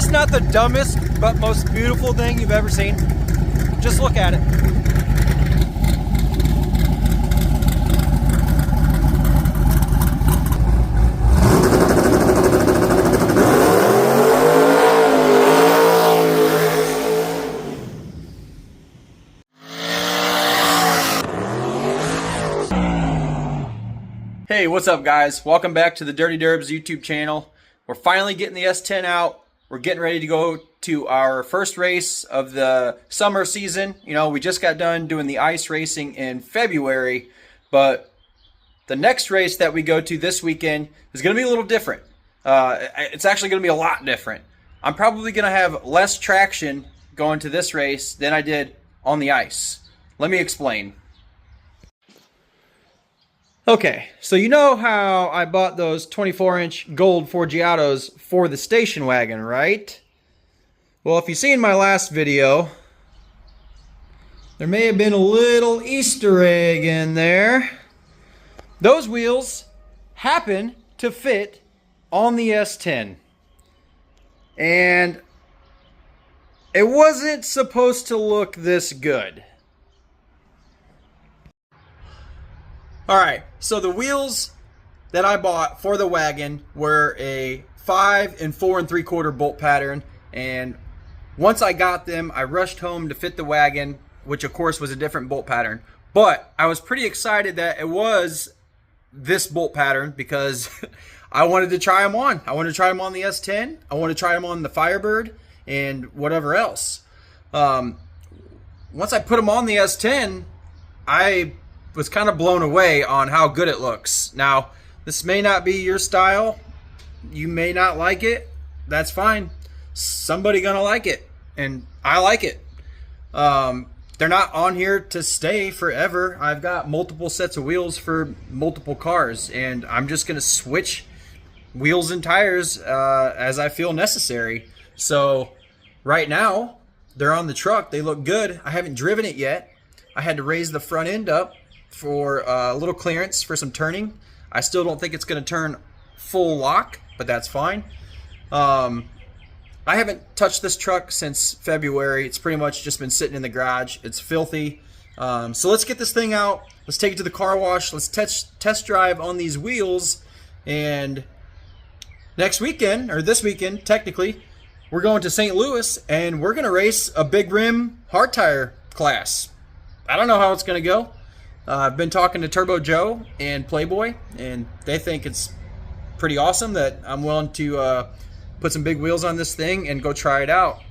this not the dumbest but most beautiful thing you've ever seen? Just look at it. Hey, what's up guys? Welcome back to the Dirty Derbs YouTube channel. We're finally getting the S10 out. We're getting ready to go to our first race of the summer season. You know, we just got done doing the ice racing in February, but the next race that we go to this weekend is going to be a little different. It's actually going to be a lot different. I'm probably going to have less traction going to this race than I did on the ice. Let me explain. Okay, so you know how I bought those 24-inch gold Forgiatos for the station wagon, right? Well, if you've seen my last video, there may have been a little Easter egg in there. Those wheels happen to fit on the S10. And it wasn't supposed to look this good. Alright, so the wheels that I bought for the wagon were a 5 4 3/4 bolt pattern, and once I got them, I rushed home to fit the wagon, which of course was a different bolt pattern. But I was pretty excited that it was this bolt pattern because I wanted to try them on. I wanted to try them on the S10, I wanted to try them on the Firebird, and whatever else. Once I put them on the S10, I was kind of blown away on how good it looks. Now, this may not be your style. You may not like it. That's fine. Somebody gonna like it, and I like it. They're not on here to stay forever. I've got multiple sets of wheels for multiple cars, and I'm just gonna switch wheels and tires as I feel necessary. So right now, they're on the truck. They look good. I haven't driven it yet. I had to raise the front end up for a little clearance for some turning. I still don't think it's going to turn full lock, but that's fine. I haven't touched this truck since February. It's pretty much just been sitting in the garage. It's filthy. So let's get this thing out. Let's take it to the car wash. Let's test drive on these wheels. And next weekend, or this weekend technically, we're going to St. Louis and we're going to race a big rim hard tire class. I don't know how it's going to go. I've been talking to Turbo Joe and Playboy, and they think it's pretty awesome that I'm willing to put some big wheels on this thing and go try it out.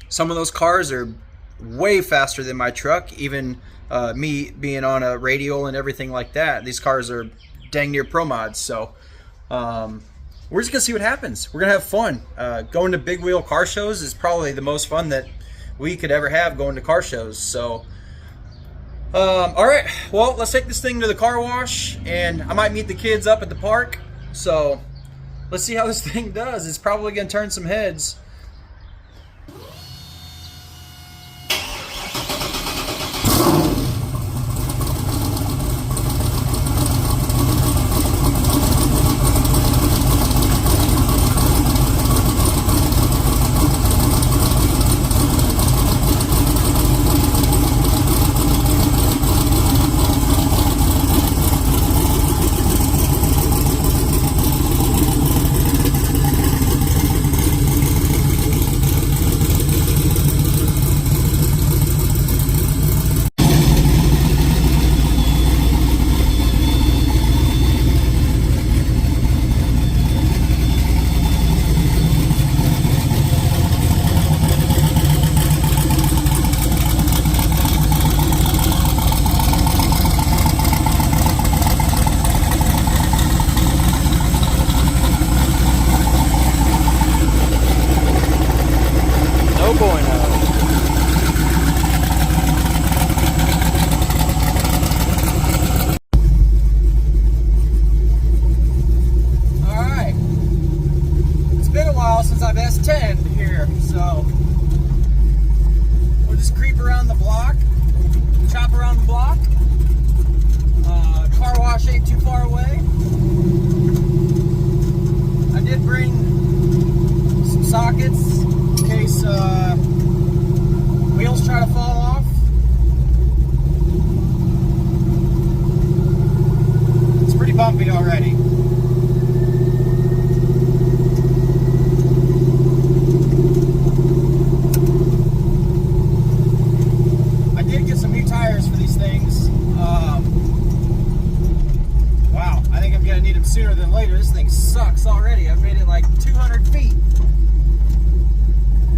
Some of those cars are way faster than my truck, even me being on a radial and everything like that. These cars are dang near pro mods, so we're just going to see what happens. We're going to have fun. Going to big wheel car shows is probably the most fun that we could ever have, going to car shows. So alright, well, let's take this thing to the car wash, and I might meet the kids up at the park. So let's see how this thing does. It's probably going to turn some heads. sockets This thing sucks already. I've made it like 200 feet.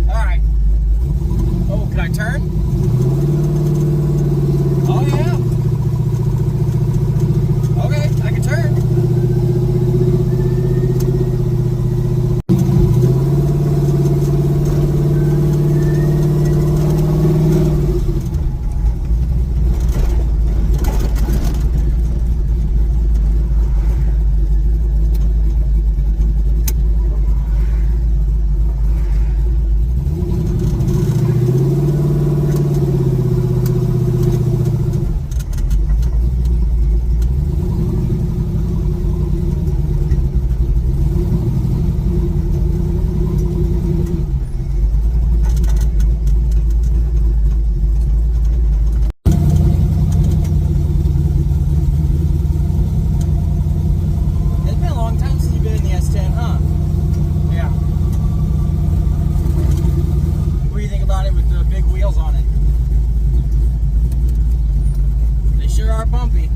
All right. Oh, can I turn? Oh, yeah. Okay, I can turn. Bumpy.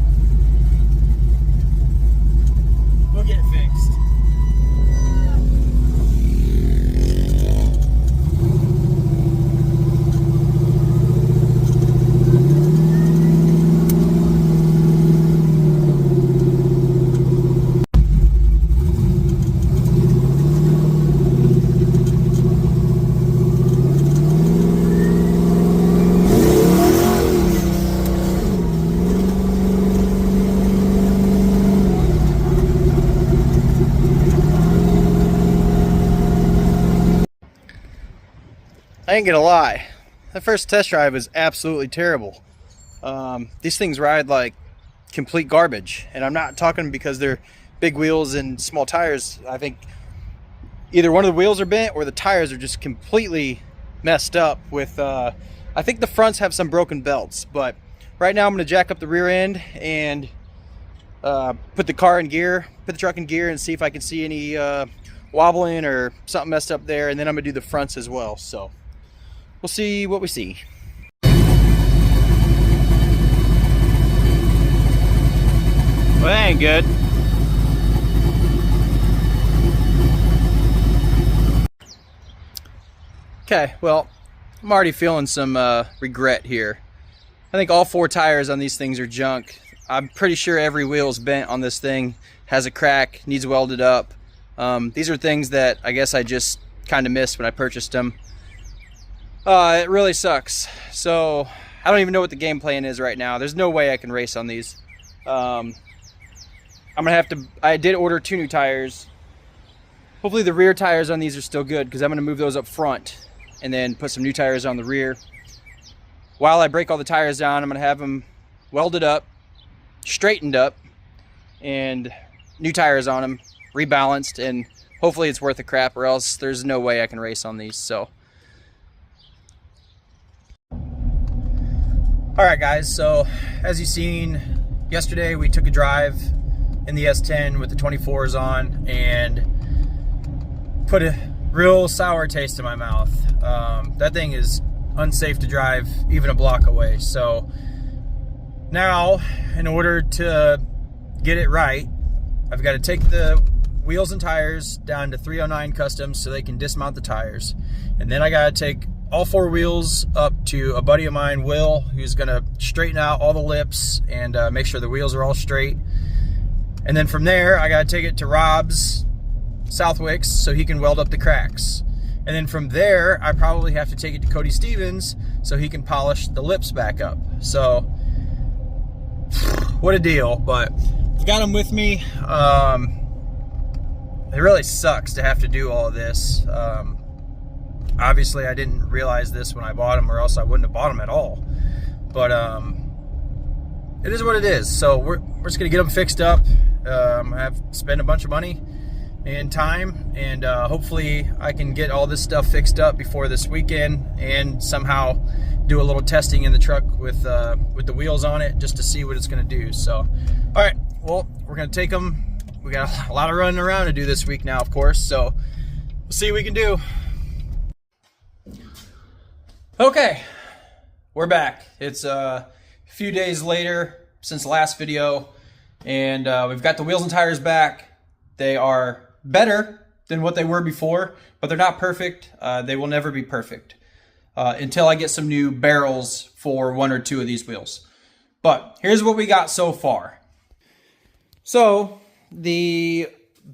We'll get it fixed. I ain't gonna lie, that first test drive was absolutely terrible. These things ride like complete garbage, and I'm not talking because they're big wheels and small tires. I think either one of the wheels are bent or the tires are just completely messed up with, I think the fronts have some broken belts, but right now I'm gonna jack up the rear end and put the car in gear, put the truck in gear, and see if I can see any wobbling or something messed up there, and then I'm gonna do the fronts as well. So we'll see what we see. Well, that ain't good. Okay, well, I'm already feeling some regret here. I think all 4 tires on these things are junk. I'm pretty sure every wheel's bent on this thing, has a crack, needs welded up. These are things that I guess I just kind of missed when I purchased them. It really sucks. So I don't even know what the game plan is right now. There's no way I can race on these. I'm gonna have to, I did order 2 new tires. Hopefully the rear tires on these are still good, because I'm gonna move those up front and then put some new tires on the rear. While I break all the tires down, I'm gonna have them welded up, straightened up, and new tires on them, rebalanced, and hopefully it's worth the crap, or else there's no way I can race on these. So alright guys, so as you've seen, yesterday we took a drive in the S10 with the 24s on and put a real sour taste in my mouth. That thing is unsafe to drive even a block away. So now, in order to get it right, I've got to take the wheels and tires down to 309 customs so they can dismount the tires. And then I got to take all 4 wheels up to a buddy of mine, Will, who's gonna straighten out all the lips and make sure the wheels are all straight. And then from there, I gotta take it to Rob's Southwicks so he can weld up the cracks. And then from there, I probably have to take it to Cody Stevens so he can polish the lips back up. So, what a deal, but I've got them with me. It really sucks to have to do all of this. Obviously, I didn't realize this when I bought them, or else I wouldn't have bought them at all. But it is what it is. So we're just gonna get them fixed up. Have spend a bunch of money and time, and hopefully I can get all this stuff fixed up before this weekend, and somehow do a little testing in the truck with the wheels on it, just to see what it's gonna do. So, all right, well, we're gonna take them. We got a lot of running around to do this week now, of course. So we'll see what we can do. Okay, we're back. It's a few days later since the last video, and we've got the wheels and tires back. They are better than what they were before, but they're not perfect. They will never be perfect until I get some new barrels for 1 or 2 of these wheels. But here's what we got so far. So the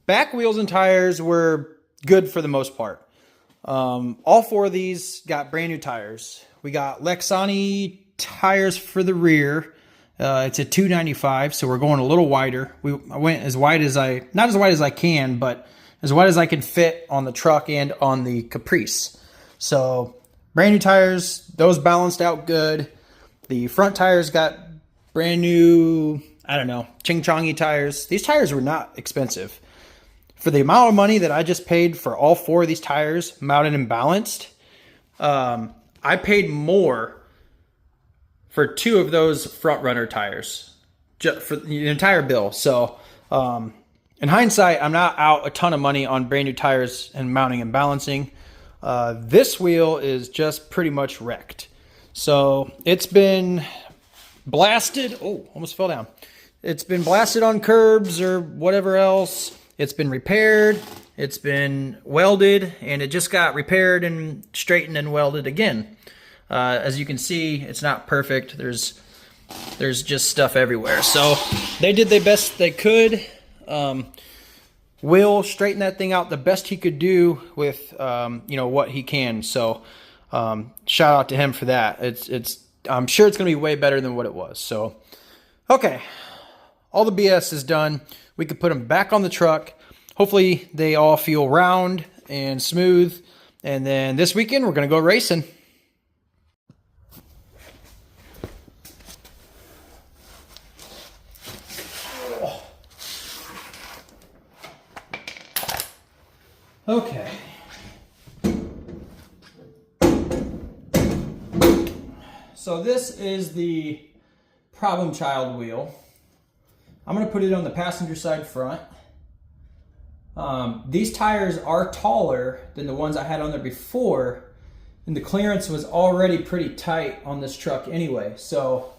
back wheels and tires were good for the most part. All 4 of these got brand new tires. We got Lexani tires for the rear. It's a 295, so we're going a little wider. I went as wide as not as wide as I can, but as wide as I can fit on the truck and on the Caprice. So brand new tires, those balanced out good. The front tires got brand new, I don't know, ching-chongy tires. These tires were not expensive. For the amount of money that I just paid for all 4 of these tires, mounted and balanced, I paid more for 2 of those front runner tires just for the entire bill. So in hindsight, I'm not out a ton of money on brand new tires and mounting and balancing. This wheel is just pretty much wrecked. So it's been blasted. Oh, almost fell down. It's been blasted on curbs or whatever else. It's been repaired. It's been welded, and it just got repaired and straightened and welded again. As you can see, it's not perfect. There's just stuff everywhere. So they did the best they could. Will straightened that thing out the best he could do with what he can. So shout out to him for that. I'm sure it's gonna be way better than what it was. So okay, all the BS is done. We could put them back on the truck. Hopefully they all feel round and smooth. And then this weekend we're gonna go racing. Okay. So this is the problem child wheel. I'm going to put it on the passenger side front. These tires are taller than the ones I had on there before, and the clearance was already pretty tight on this truck anyway. So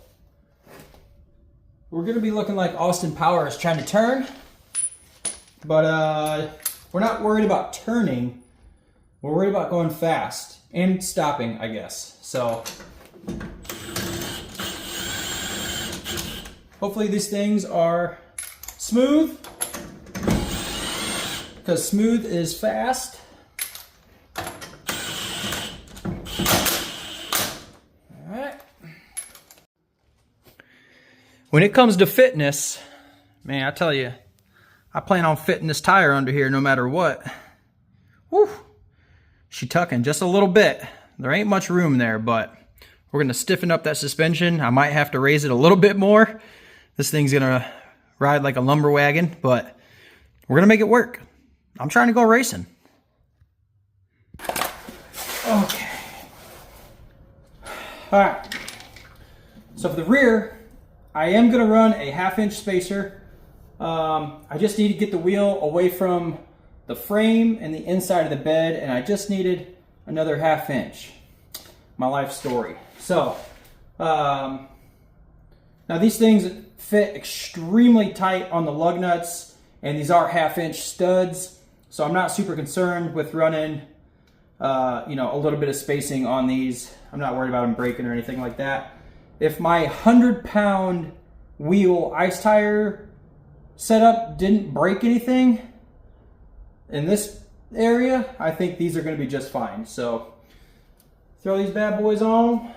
we're going to be looking like Austin Powers trying to turn, but we're not worried about turning. We're worried about going fast and stopping, I guess. So hopefully these things are smooth, because smooth is fast. All right. When it comes to fitness, man, I tell you, I plan on fitting this tire under here no matter what. Woo! She tucking just a little bit. There ain't much room there, but we're gonna stiffen up that suspension. I might have to raise it a little bit more. This thing's gonna ride like a lumber wagon, but we're gonna make it work. I'm trying to go racing. Okay. All right. So for the rear, I am gonna run a 1/2 inch spacer. I just need to get the wheel away from the frame and the inside of the bed, and I just needed another 1/2 inch. My life story. So, now these things fit extremely tight on the lug nuts, and these are 1/2 inch studs, so I'm not super concerned with running, a little bit of spacing on these. I'm not worried about them breaking or anything like that. If my 100-pound wheel ice tire setup didn't break anything in this area, I think these are going to be just fine. So throw these bad boys on.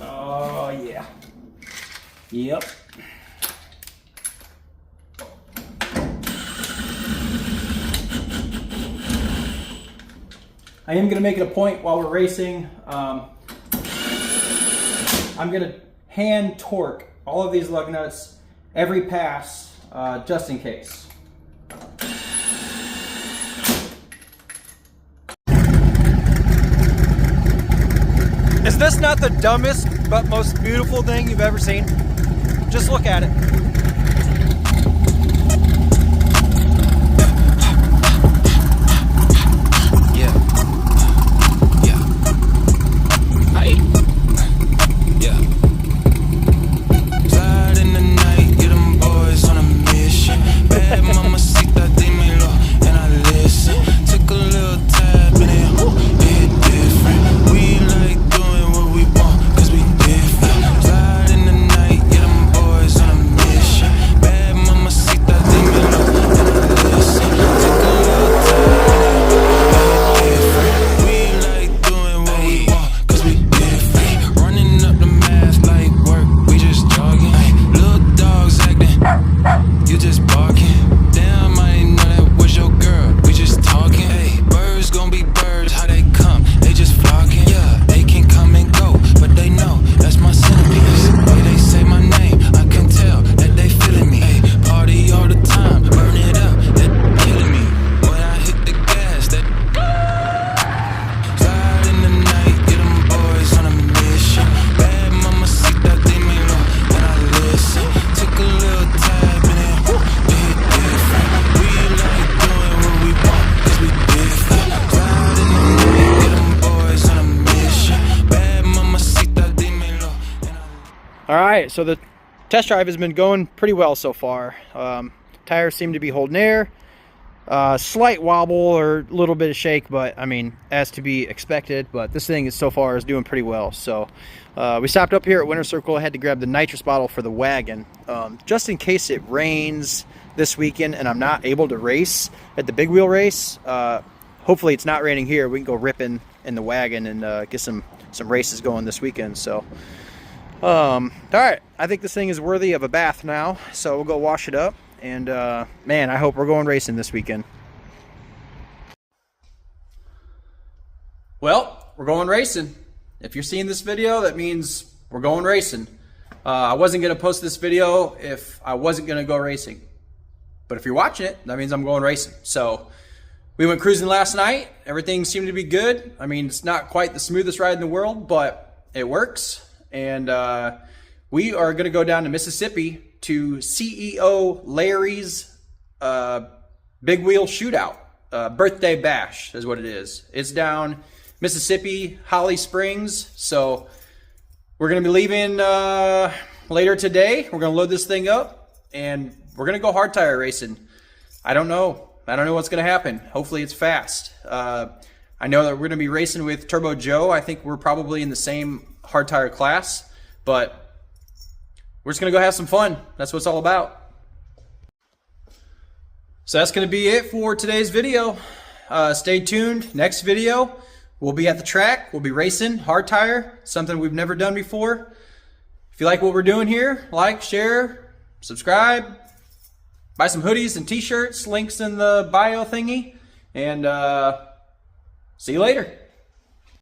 Oh yeah. Yep. I am going to make it a point while we're racing. I'm going to hand torque all of these lug nuts every pass, just in case. Is this not the dumbest but most beautiful thing you've ever seen? Just look at it. Slide in the night. All right, so the test drive has been going pretty well so far. Tires seem to be holding air. Slight wobble or a little bit of shake, but I mean, as to be expected. But this thing is so far is doing pretty well. So we stopped up here at Winter Circle. I had to grab the nitrous bottle for the wagon, just in case it rains this weekend and I'm not able to race at the big wheel race. Hopefully it's not raining here. We can go ripping in the wagon and get some races going this weekend. So all right, I think this thing is worthy of a bath now, so we'll go wash it up. And man, I hope we're going racing this weekend. Well, we're going racing. If you're seeing this video, that means we're going racing. I wasn't going to post this video if I wasn't going to go racing. But if you're watching it, that means I'm going racing. So we went cruising last night. Everything seemed to be good. I mean, it's not quite the smoothest ride in the world, but it works. And we are going to go down to Mississippi to CEO Larry's Big Wheel Shootout. Birthday Bash is what it is. It's down Mississippi, Holly Springs. So we're going to be leaving later today. We're going to load this thing up and we're going to go hard tire racing. I don't know what's going to happen. Hopefully it's fast. I know that we're going to be racing with Turbo Joe. I think we're probably in the same hard tire class, but we're just going to go have some fun. That's what it's all about. So that's going to be it for today's video. Stay tuned. Next video, we'll be at the track. We'll be racing hard tire, something we've never done before. If you like what we're doing here, like, share, subscribe, buy some hoodies and t-shirts. Links in the bio thingy. And see you later.